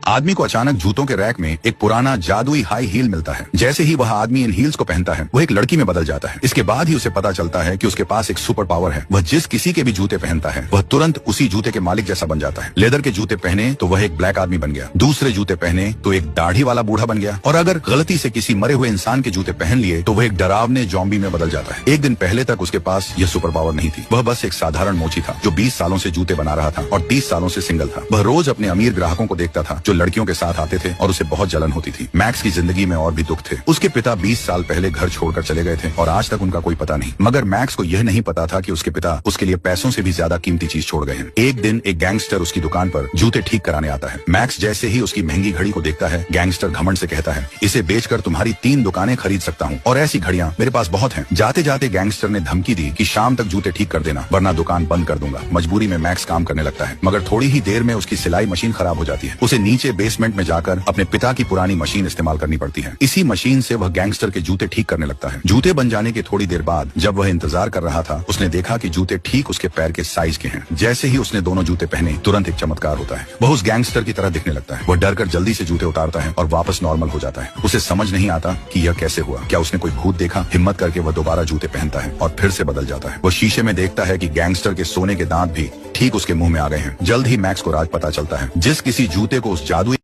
आदमी को अचानक जूतों के रैक में एक पुराना जादुई हाई हील मिलता है। जैसे ही वह आदमी इन हील्स को पहनता है वो एक लड़की में बदल जाता है। इसके बाद ही उसे पता चलता है कि उसके पास एक सुपर पावर है। वह जिस किसी के भी जूते पहनता है वह तुरंत उसी जूते के मालिक जैसा बन जाता है। लेदर के जूते पहने तो वह एक ब्लैक आदमी बन गया, दूसरे जूते पहने तो एक दाढ़ी वाला बूढ़ा बन गया, और अगर गलती से किसी मरे हुए इंसान के जूते पहन लिए तो वह एक डरावने जॉम्बी में बदल जाता है। एक दिन पहले तक उसके पास यह सुपर पावर नहीं थी। वह बस एक साधारण मोची था जो 20 सालों से जूते बना रहा था और 30 सालों से सिंगल था। वह रोज अपने अमीर ग्राहकों को देखता था जो लड़कियों के साथ आते थे और उसे बहुत जलन होती थी। मैक्स की जिंदगी में और भी दुख थे। उसके पिता 20 साल पहले घर छोड़कर चले गए थे और आज तक उनका कोई पता नहीं। मगर मैक्स को यह नहीं पता था कि उसके पिता उसके लिए पैसों से भी ज्यादा कीमती चीज छोड़ गए हैं। एक दिन एक गैंगस्टर उसकी दुकान पर जूते ठीक कराने आता है। मैक्स जैसे ही उसकी महंगी घड़ी को देखता है, गैंगस्टर घमंड से कहता है, इसे बेचकर तुम्हारी 3 दुकानें खरीद सकता हूँ और ऐसी घड़ियां मेरे पास बहुत हैं। जाते जाते गैंगस्टर ने धमकी दी कि शाम तक जूते ठीक कर देना वरना दुकान बंद कर दूंगा। मजबूरी में मैक्स काम करने लगता है, मगर थोड़ी ही देर में उसकी सिलाई मशीन खराब हो जाती है। उसे नीचे बेसमेंट में जाकर अपने पिता की पुरानी मशीन इस्तेमाल करनी पड़ती है। इसी मशीन से वह गैंगस्टर के जूते ठीक करने लगता है। जूते बन जाने के थोड़ी देर बाद जब वह इंतजार कर रहा था उसने देखा कि जूते ठीक उसके पैर के साइज के हैं। जैसे ही उसने दोनों जूते पहने तुरंत एक चमत्कार होता है। वह उस गैंगस्टर की तरह दिखने लगता है। वह डरकर जल्दी से जूते उतारता है और वापस नॉर्मल हो जाता है। उसे समझ नहीं आता कि यह कैसे हुआ। क्या उसने कोई भूत देखा? हिम्मत करके वह दोबारा जूते पहनता है और फिर से बदल जाता है। वह शीशे में देखता है कि गैंगस्टर के सोने के दांत भी ठीक उसके मुंह में आ गए हैं। जल्द ही मैक्स को राज पता चलता है। जिस किसी जूते को उस जादुई